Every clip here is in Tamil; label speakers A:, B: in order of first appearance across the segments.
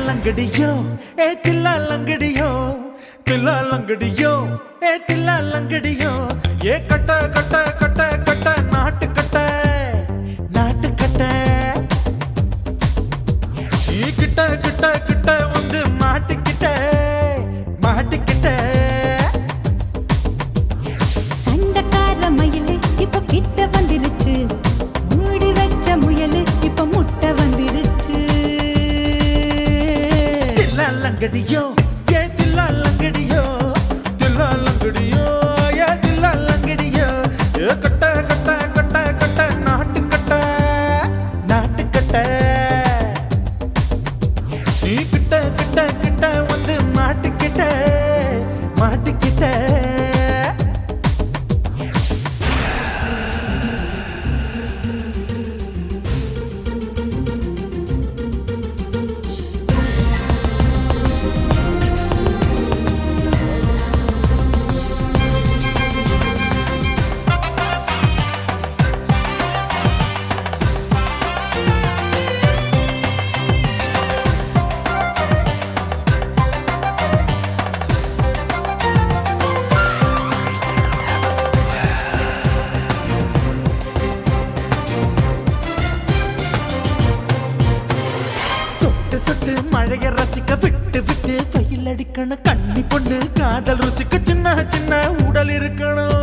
A: லங்கடியோ ஏ தில்லா லங்கடியோ தில்லா லங்கடியோ ஏ தில்லா லங்கடியோ ஏ கட்ட கட்ட கட்ட கட்ட நாட்டு கட்ட நாட்டு கட்ட நீ கிட்ட கிட்ட கிட்ட வந்து மாட்டிக்கிட்ட மாட்டிக்கிட்ட
B: சண்டக்கார மயிலு இப்ப கிட்ட வந்துருச்சு மூடி வச்ச முயலு இப்ப முட்டை வந்துருச்சு
A: தில்லா லங்கடியோ ஏ தில்லா லங்கடியோ தில்லா லங்கடியோ ஏ தில்லா லங்கடியோ ஏ கட்ட கட்ட கட்ட கட்ட நாட்டு கட்ட நாட்டு கட்ட நீ கிட்ட கிட்ட கிட்ட வந்து மாட்டிக்கிட்ட மாட்டிக்கிட்ட சொட்டு மழைய ரசிக்க விட்டு விட்டு வெயில் அடிக்கணும் கண்ணி பொண்ணு காதல் ருசிக்க சின்ன சின்ன உடல் இருக்கணும்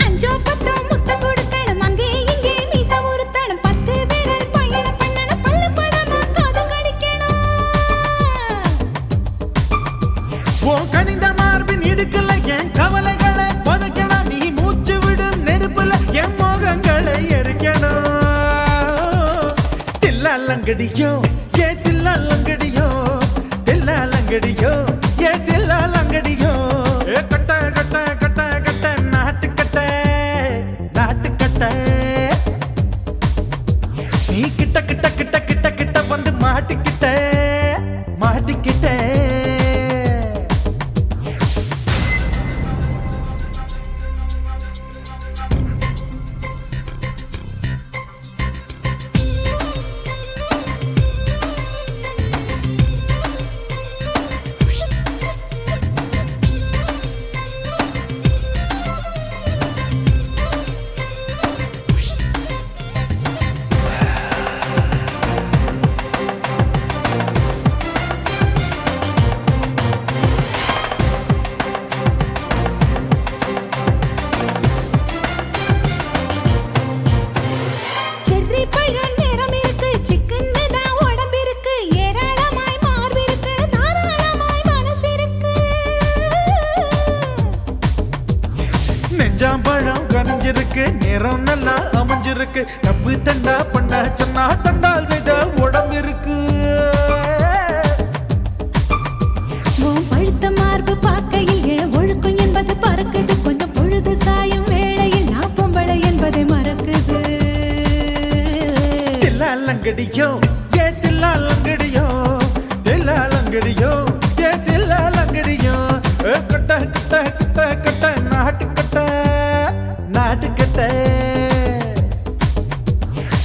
B: அஞ்சோ பத்தோ முத்தம் கொடுக்கணும் அங்கே இங்கே மீசா உருத்தணும் 10 பேரல் பயணம் பண்ணணும் பல்ல படமா காது கடிக்கணும்
A: ஓ கனிந்த மார்பின் இடுக்கல என் கவலைகளை புதைக்கணும் நீ மூச்சு விடும் நெருப்புல என் மோகங்களை எரிக்கணும் தில்லா லங்கடியோ ஏ தில்லா லங்கடியோ தில்லா லங்கடியோ ஏ தில்லா லங்கடியோ ஏ கட்ட கட்ட கட்ட கட்ட நாட்டு கட்ட நாட்டு கட்ட நீ கிட்ட கிட்ட கிட்ட கிட்ட கிட்ட வந்து மாட்டிக்கிட்ட மாட்டிக்கிட்ட
B: செர்ரி பழம் நிறம் இருக்கு சிக்கன்னு தான் உடம்பு இருக்கு ஏராளமாய் மார்பு இருக்கு தாராளமாய் மனசு இருக்கு
A: நெஞ்சாம்பழம் கனிஞ்சிருக்கு நிறம் நல்லா அமைஞ்சிருக்கு தப்பு தண்டா பண்ண சொன்னா தண்டால் செய்த உடம்பு இருக்கு
B: உன் பழுத்த மார்பு பார்க்கையில் என் ஒழுக்கம் என்பது பறக்குது கொஞ்சம் பொழுது சாயும் வேளையில் நான் பொம்பளை என்பதை மறக்குது
A: தில்லா லங்கடியோ ஏ தில்லா லங்கடியோ தில்லா லங்கடியோ ஏ தில்லா லங்கடியோ ஏ கட்ட கட்ட கட்ட கட்ட நாட்டு கட்ட நாட்டு கட்ட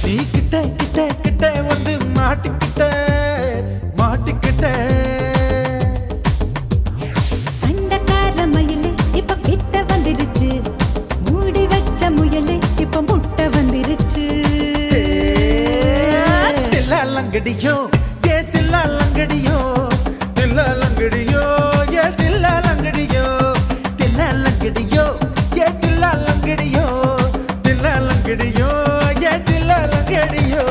A: நீ கிட்ட கிட்ட கிட்ட வந்து மாட்டிக்கிட்ட மாட்டிக்கிட்ட
B: சண்டக்கார மயிலு இப்ப கிட்ட வந்துருச்சு மூடி வச்ச முயலு இப்ப முட்டை வந்துருச்சு
A: தில்லா லங்கடியோ ஏ தில்லா லங்கடியோ தில்லா லங்கடியோ ஏ தில்லா லங்கடியோ தில்லா லங்கடியோ ஏ தில்லா லங்கடியோ தில்லா லங்கடியோ ஏ தில்லா லங்கடியோ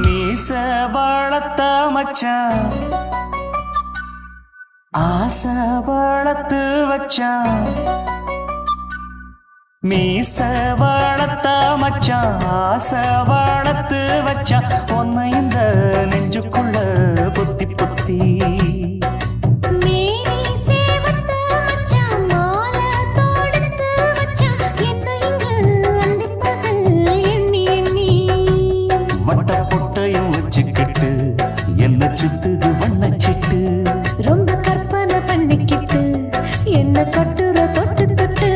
C: மீச வளர்த்த மச்சான் ஆசை வளர்த்து வச்சான் மீச வளர்த்த மச்சான் ஆசை வளர்த்து வச்சா உன்னை இந்த நெஞ்சுக்குள்ள பொத்தி பொத்தி
B: மேனி சேவத்த மச்சான் மாலை தொடுத்து வச்சான் என்ன இங்கு அந்திப்பகல் எண்ணி எண்ணி
C: வட்ட பொட்டையும் வச்சுக்கிட்டு என்ன சுத்துது வண்ணச்சிட்டு
B: ரொம்ப கற்பனை பண்ணிக்கிட்டு என்ன கட்டுற தொட்டு தொட்டு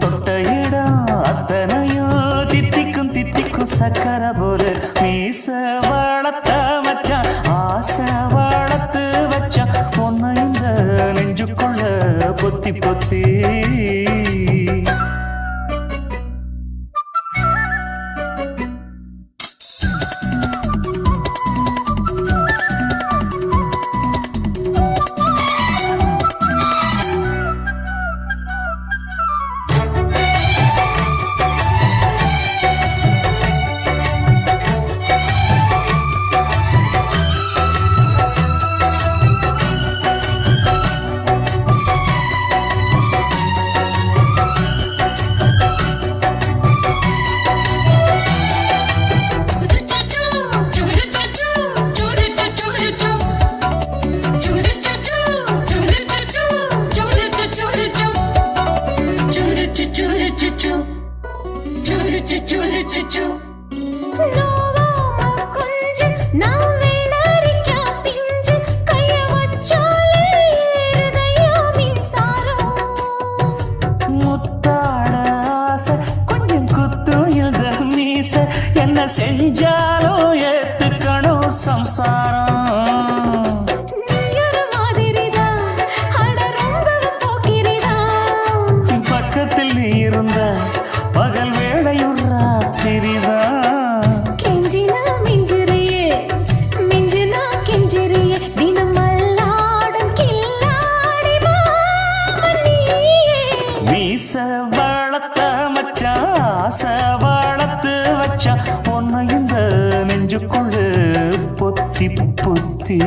C: தொட்ட இடம் அத்தனையோ தித்திக்கும் தித்திக்கும் சக்கர போல மீச வளர்த்த மச்சான் ஆசை வளர்த்து வச்சா உன்னை இந்த நெஞ்சுக்குள்ள பொத்தி பொத்தி கொஞ்சம் குத்தும் இந்த மீச என்ன செஞ்சாலும் ஏத்துக்கணும் சம்சாரம் பக்கத்தில் நீ இருந்த பகல் வேளையும் ராத்திரிதான் மீச வளர்த்த மச்சான் ஆசை வளர்த்து வச்சா உன்னை இந்த நெஞ்சுக்குள்ள பொத்தி பொத்தி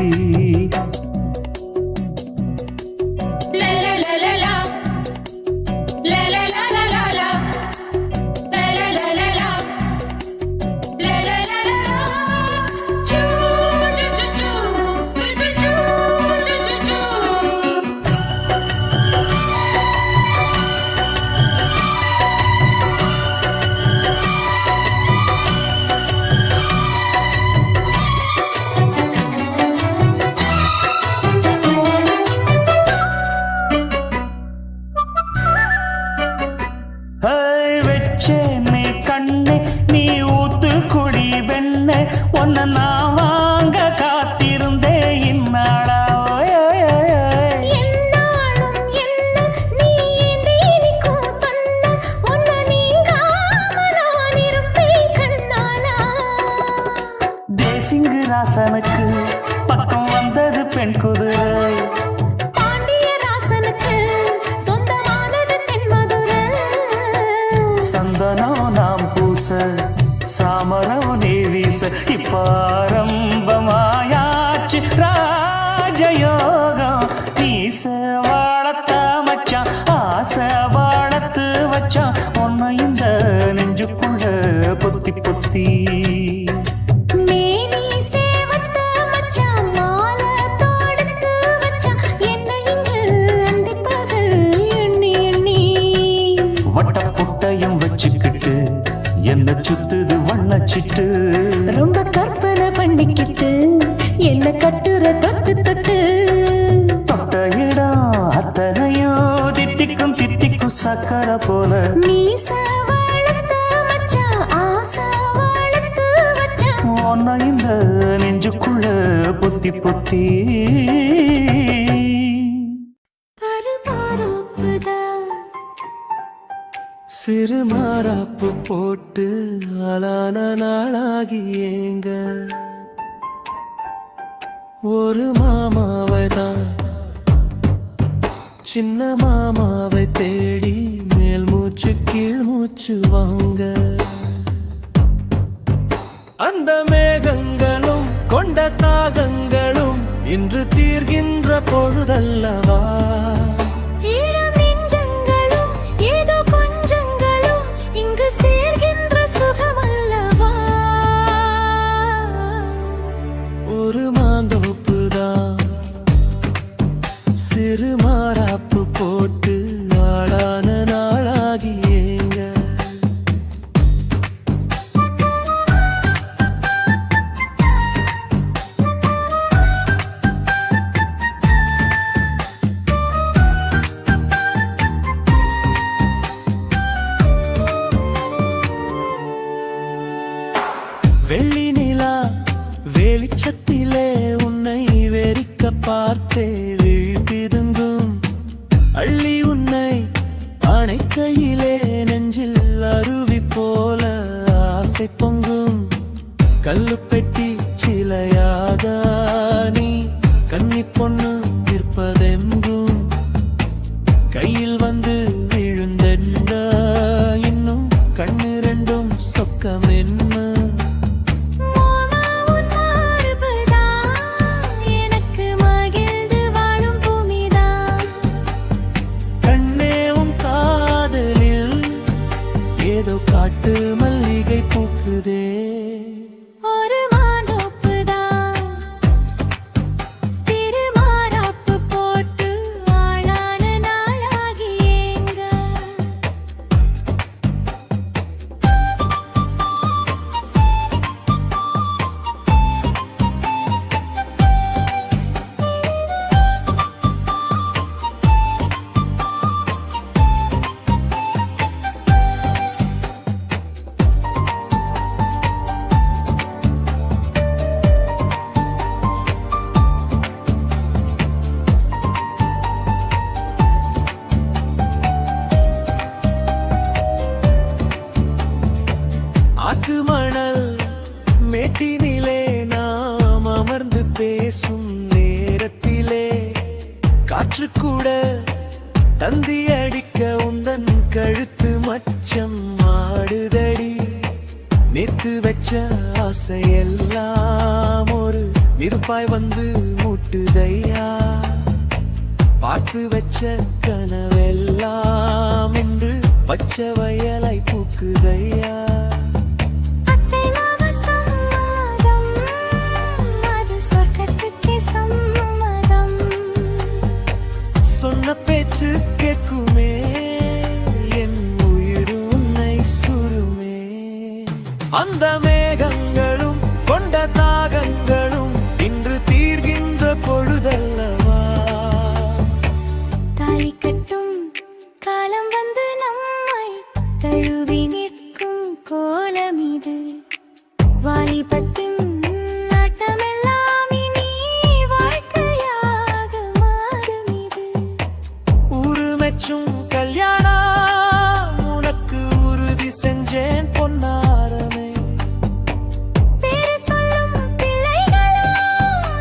C: வெச்சேனே கண்ணே நீ ஊத்து குடி வெண்ணே உன்னை நான் வாங்க காத்திருந்தே இந்நாளா தேசிங்கு ராசனுக்கு பக்கம் வந்தது பெண் குதிரை சந்தனம் நாம் பூச சாமரம் நீ வீச இப்பாரம்பமாயாச்சு ராஜயோகம் நீச வாழத்த மச்சான் ஆசை வாழத்து வச்சான் உன்னை இந்த நெஞ்சுக்குள்ள பொத்தி பொத்தி வட்ட புட்டையும் வச்சுக்கிட்டு என்ன சுத்துது வண்ணச்சிட்டு
B: ரொம்ப கற்பனை பண்ணிக்கிட்டு என்ன கட்டுற தொட்டு தொட்டு
C: தொட்ட இடம் அத்தனையோ தித்திக்கும் தித்திக்கும் சக்கர போல
B: மீச வளர்த்த மச்சான் ஆசை வளர்த்து வச்சான்
C: உன்னை இந்த நெஞ்சுக்குள்ள பொத்தி பொத்தி
A: சிறு மாறாப்பு போட்டு ஆளான நாளாகி ஏங்க ஒரு மாமாவை தான் சின்ன மாமாவை தேடி மேல் மூச்சு கீழ் மூச்சு வாங்க அந்த மேகங்களும் கொண்ட தாகங்களும் இன்று தீர்கின்ற பொழுதல்லவா
B: ஏதோ கொஞ்சங்களும் இங்கு சேர்கின்ற சுகமல்லவா
A: வெள்ளி நிலா வெளிச்சத்திலே உன்னை வெறிக்க பார்த்தே விழிப்பிதுங்கும் அள்ளி உன்னை அணைக்கையிலே நெஞ்சில் அருவி போல ஆசை பொங்கும் கல்லுப்பெட்டி சிலையாக நீ கன்னி பொண்ணு நிற்பதெங்கும் கையில் வந்து விழுந்தென்ன இன்னும் கண்ணு ரெண்டும் சொக்கம் என்ன காட்டு மல்லிகை பூக்குதே
B: ஒரு மாந்தோப்புதான் சிறு மாறாப்பு போட்டு ஆளான நாளாகி ஏங்க
A: ஆத்து மணல் மேட்டினிலே நாம் அமர்ந்து பேசும் நேரத்திலே காற்று கூட தந்தி அடிக்க உந்தன் கழுத்து மச்சம் ஆடுதடி நேத்து வச்ச ஆசையெல்லாம் ஒரு நெருப்பாய் வந்து முட்டுதையா பார்த்து வச்ச கனவெல்லாம் என்று பச்சை வயலை பூக்குதையா சொன்ன பேச்சு கேட்குமே என் உயிர் உன்னை சுருமே அந்த மேகங்களும் கொண்ட தாகங்களும் இன்று தீர்கின்ற பொழுதல்லவா
B: தாலி கட்டும் காலம் வந்து நம்மை தழுவி நிற்கும் கோலம் இது வாலிபத்தின்
A: கல்யாணம் உனக்கு உறுதி செஞ்சேன் பொன்னாரமே
B: பேரு சொல்லும் பிள்ளைகளும்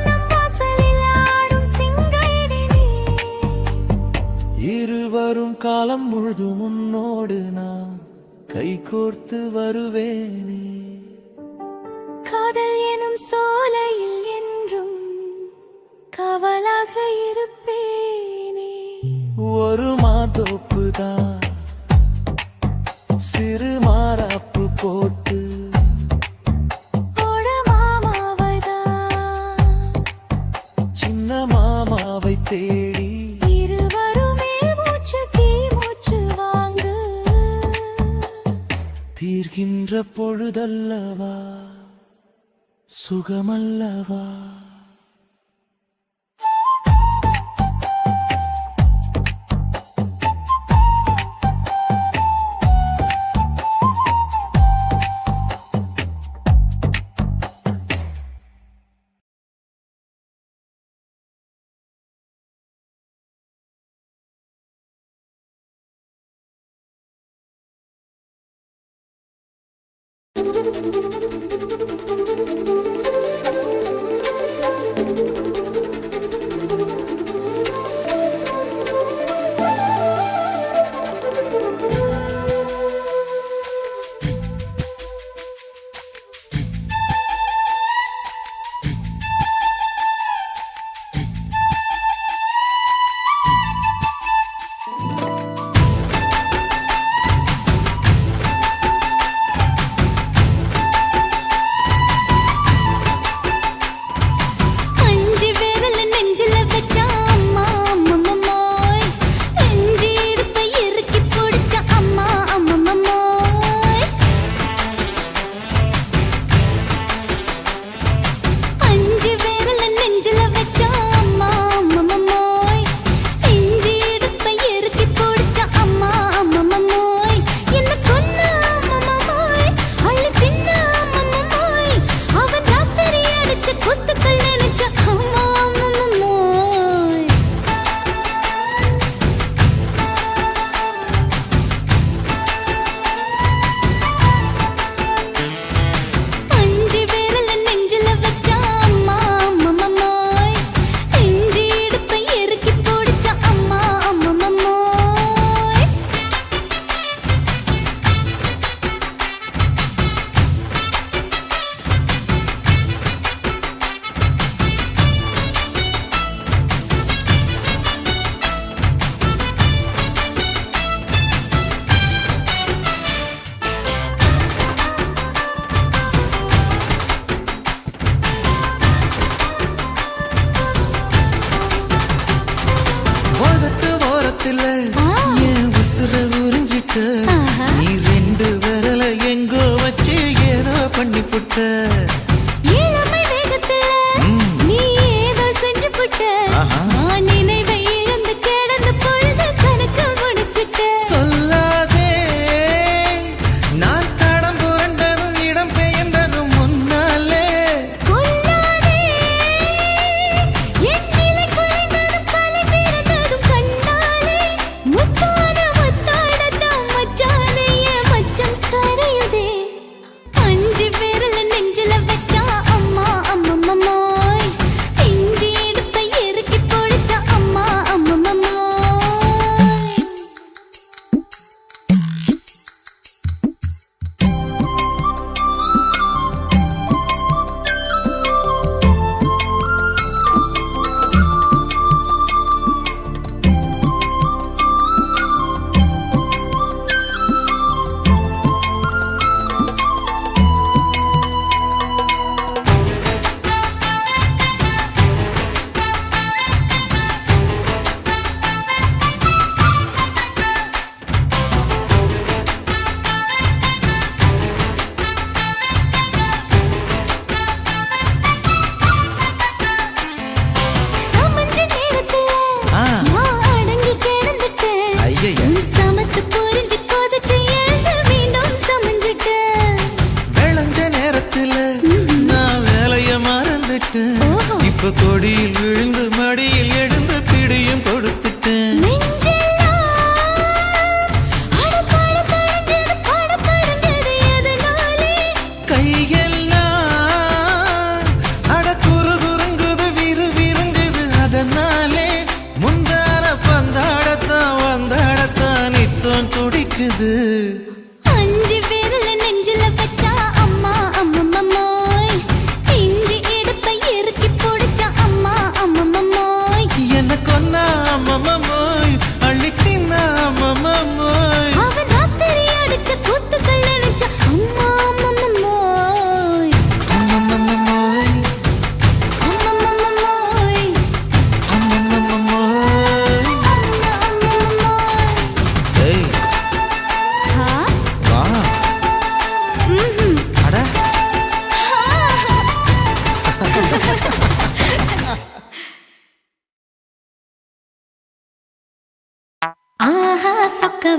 B: நம் வாசலில் ஆடும் சிங்காரினே
A: இருவரும் காலம் முழுதும் உன்னோடு நான் கைகோர்த்து வருவேனே
B: காதல் எனும் சோலையில் என்றும் காவலாக இருப்பேனே
A: ஒரு மாதோப்புதான் சிறு மாறாப்பு போட்டு
B: ஓட மாமாவதான்
A: சின்ன மாமாவை தேடி
B: இருவருமே மூச்சு தீ மூச்சு வாங்கு
A: தீர்கின்ற பொழுதல்லவா சுகமல்லவா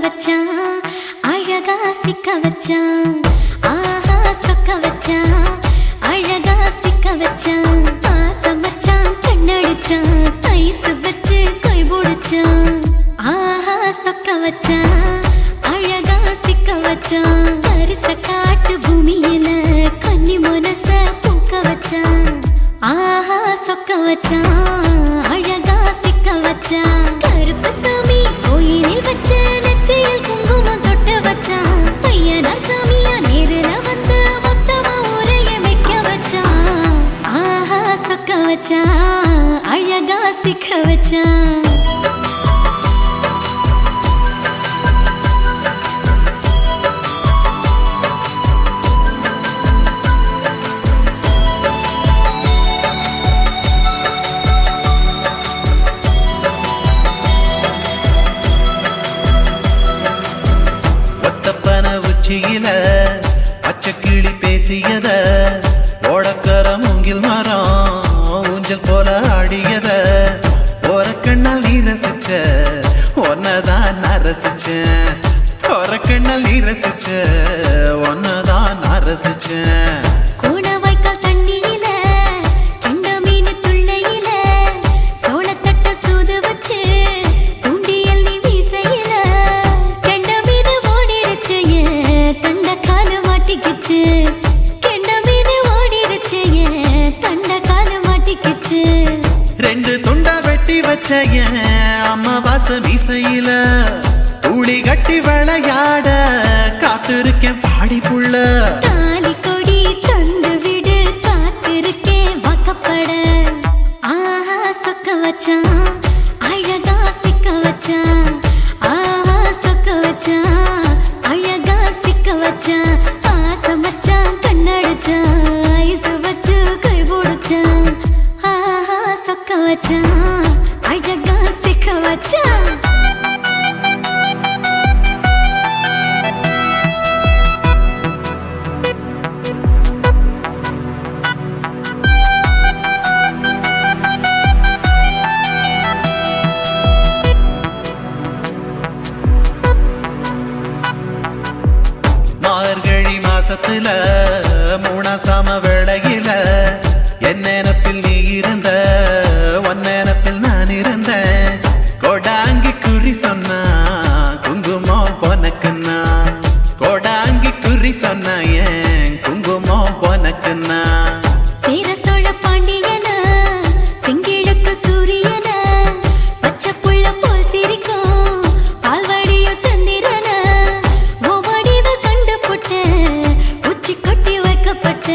B: வச்சான் அழகா சிக்க வச்சான் ஆஹா சொக்க வச்சான் அழகா சிக்க வச்சான் பாசம் வச்சான் கண்ணடிச்சான் ஐஸ் வச்சு கை போடுச்சான் ஆஹா சொக்க வச்சான் அழகா சிக்க வச்சான் பரிச காட்டு பூமியில கன்னி மனச பூக்க வச்சான் ஆஹா சொக்க வச்சான் அழகா சிக்க வச்சான் கருப்பு சாமி கோயிலில் வச்ச நெத்தியில் குங்குமம் தொட்டு வச்சான் பையனா சாமியா நேரில வந்து மொத்தமா ஊரைய வைக்க வச்சான் ஆஹா சொக்க வச்சான் அழகா சிக்க வச்சான்
A: பச்சைக்கிளி பேசியத ஓடக்கர மூங்கில் மரம் ஊஞ்சல் போல ஆடியத ஒரு கண்ணால் நீ ரசிச்ச ஒன்னதான் நான் ரசிச்சேன் ஒரு கண்ணால் நீ ரசிச்ச ஒன்னதான் நான் ரசிச்சேன் ரெண்டு துண்டா வெட்டி வச்ச அம்மாவாச மீசையில ஊழி கட்டி விளையாட காத்திருக்கேன் பாடி புள்ள
B: தாலி கொடி தந்து விடு காத்திருக்கேன் வாக்கப்பட ஆஹா சொக்க வச்சான் அழகா சிக்க வச்சான் ஆஹா சொக்க வச்சான் அழகா சிக்க வச்சான் ஆசம் வச்சான் கண்ணடிச்சான் ஐஸ் வச்சு கை போடுச்சான் ஆஹா சொக்க வச்சான் அழகா சிக்க வச்சான்
A: மார்கழி மாசத்துல மூணாசாம வேளையில என் நினப்பில் நீ இருந்த உன் நினப்பில் நான் இருந்தேன் கோடாங்கி குறி சொன்னா குங்குமம் பொனக்குன்னா கோடாங்கி குறி சொன்னா ஏன் குங்குமம் பொனக்குன்னா
B: சேர சோழ பாண்டியனா செங்கிழக்கு சூரியனா பச்சை புள்ள போல் சிரிக்கும் பால்வாடியோ சந்திரனா ஓவடிவில் கண்டு புட்ட உச்சி கொட்டி வைக்கப்பட்ட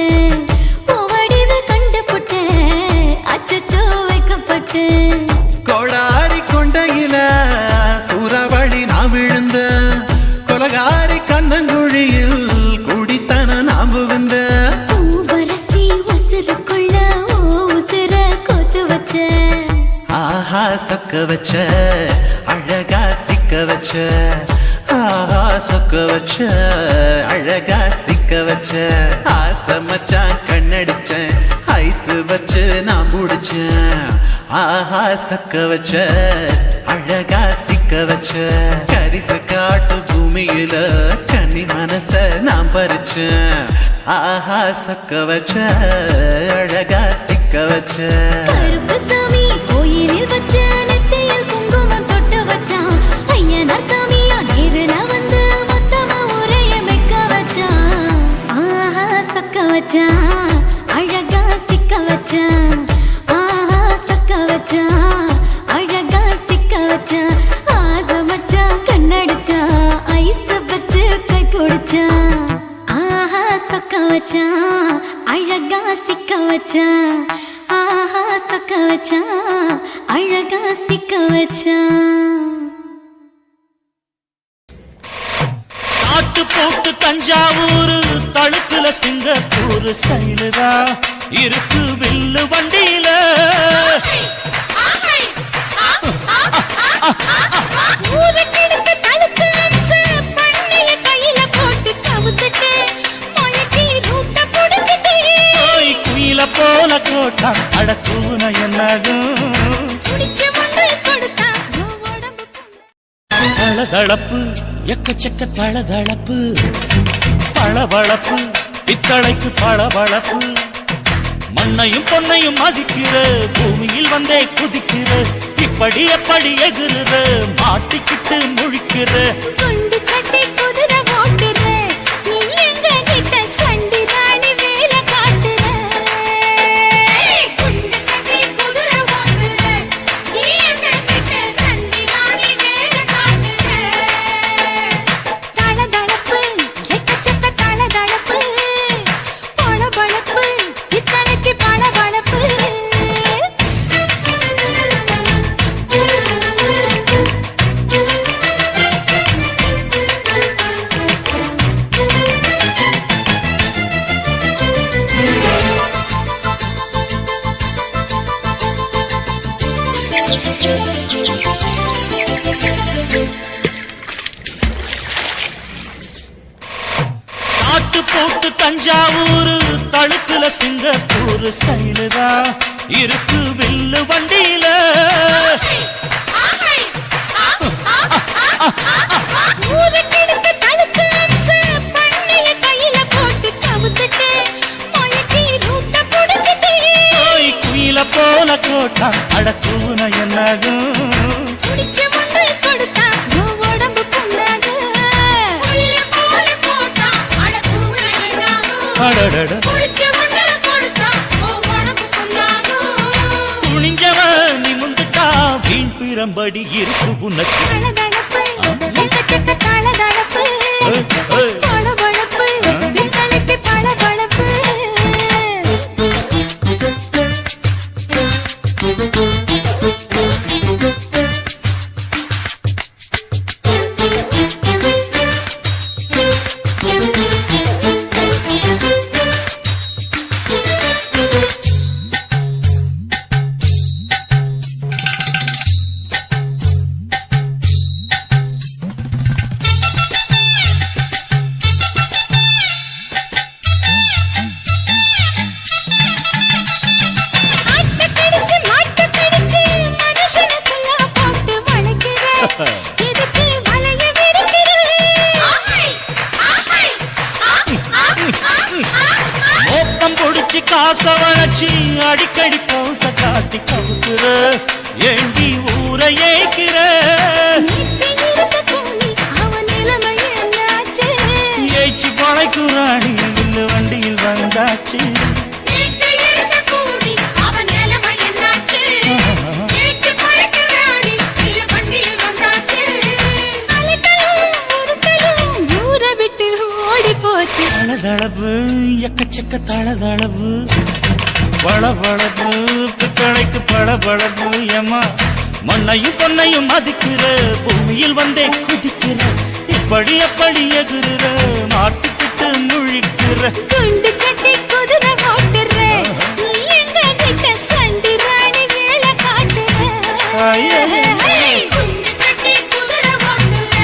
B: ஓவடிவில் கண்டு புட்ட அச்சச்சோ வைக்கப்பட்ட
A: கோடாரி கொண்டையில சூறாவளி நான் விழுந்த கொலகாரி கண்ணங்குழியில் குடித்தன நாம் விழுந்த
B: பூவரசி உசுருக்குள்ள உசுர கோத்து வச்ச
A: ஆஹா சொக்க வச்ச அழகா சிக்க வச்ச ஆஹா சொக்க வச்ச அழகா சிக்க வச்ச ஆசை மச்சான் கண்ணடிச்சேன் ஐஸ் வச்சு நான் முடிச்சேன் ஆஹா சொக்க வச்ச அழகா சிக்க வச்ச கரிச காட்டு பூமியில கன்னி மனச நான் பறிச்சேன் ஆஹா சொக்க வச்ச அழகா சிக்க வச்ச
B: கருப்பு சாமி கோயிலில் வச்ச நெத்தியில் குங்குமம் தொட்டு வச்சான் ஐயனார் சாமியா நேரில வந்து மொத்தமா ஊரைய வைக்க வச்சான் ஆஹா சொக்க வச்சான் அழகா சிக்க வச்சான் ஆஹா சொக்க வச்சான் அழகா சிக்க வச்சான் ஆசை வச்சான் கண்ணடிச்சான் ஐஸ் வச்சு கை பிடிச்சான் ஆஹா சொக்க வச்சான் அழகா சிக்க வச்சான் ஆஹா சொக்க வச்சான் அழகா சிக்க வச்சான்
C: ஆட்டு போட்டு தஞ்சாவூர் தழுக்குல சிங்கப்பூர் ஸ்டைலுதா இருக்கு வில்லு வண்டியில குயில போல கோட்டா அடக்கூன என்னதும் தளதளப்பு
A: எக்கச்சக்க தளதளப்பு பளபளப்பு பித்தளைக்கு பளபளப்பு மண்ணையும் பொன்னையும் மதிக்கிற பூமியில் வந்தே குதிக்கிற இப்படி எப்படி எகுற மாட்டிக்கிட்டு முழிக்கிற
B: குண்டு சட்டி குதிரை ஓட்டுற நீ எங்க கிட்ட சண்டி ராணி வேலை காட்டுற குண்டு சட்டி குதிரை ஓட்டுற நீ எங்க கிட்ட சண்டி ராணி வேலை காட்டுற தளதளப்பு எக்கச்சக்க தளதளப்பு பளபளப்பு இத்தனைக்கு பளபளப்பு
A: நாட்டு போட்டு தஞ்சாவூர் தழுக்குல சிங்கப்பூர் ஸ்டைலுதான் இருக்கு வில்லு வண்டியில
B: ஊருக்கெடுத்து தடுத்து அம்சு பண்ணைய கையில போட்டு கவுத்துட்டு மயக்கி ரூட்ட புடிச்சிட்டு
A: குயில போல கோட்டா அடக்கூன என்னாகும்
B: குடிச்ச மண்ணை கொடுத்தா உன் உடம்பு புண்ணாகு குயில போல போட்டா அடக்கூன என்னாகும்
A: அடடட
B: குடிச்ச மண்ணை கொடுத்தா உன் உடம்பு புண்ணாகு
A: துணிஞ்சவன் நிமிந்துட்டா வீண் பிறம்படி இருக்கு உனக்கு
B: தளதளப்பு எக்கச்சக்க தளதளப்பு பளபளப்பு இத்தனைக்கு பளபளப்பு ஆட்டக்கடிச்சு மாட்டக்கடிச்சு மனுஷனுக்குள்ள போட்டு வளைக்கிற எதுக்கு வளைய விரிக்கிற
A: மோப்பம் பொடிச்சு காச வளைச்சு அடிக்கடி பௌச காட்டி கவுக்குற ஏண்டி ஊரை ஏக்கிற
B: நீத்தி இருக்க கூலி அவன் நிலைமை என்னாச்சு
A: ஏச்சி பழைக்குறாணி வில்லு வண்டியில் வந்தாச்சு
B: நீத்தி இருக்க கூலி அவன் நிலைமை என்னாச்சு ஏச்சு பறக்க ராணி இல்ல வண்டியில் வந்தாச்சு அலட்டலும் உருட்டலும் ஊரை விட்டு ஓடி போச்சு
A: தளதளவு எக்கச்சக்க தளதளவு பளபளப்பு பித்தளைக்கு பளபளப்பு ஏமா மண்ணையும் பொன்னையும் மதிக்கிற பூமியில் வந்தே குதிக்கிற இப்படி எப்படி எகுற மாட்டுக்கிட்டு முழிக்கிற
B: குண்டு சட்டி குதிரை ஓட்டுற நீ எங்க கிட்ட சண்டி ராணி வேலை காட்டுற
A: ஐயே.
B: குண்டு சட்டி குதிரை ஓட்டுற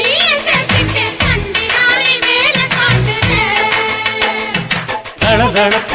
B: நீ எங்க கிட்ட சண்டி ராணி வேலை காட்டுற
A: தளதளப்பு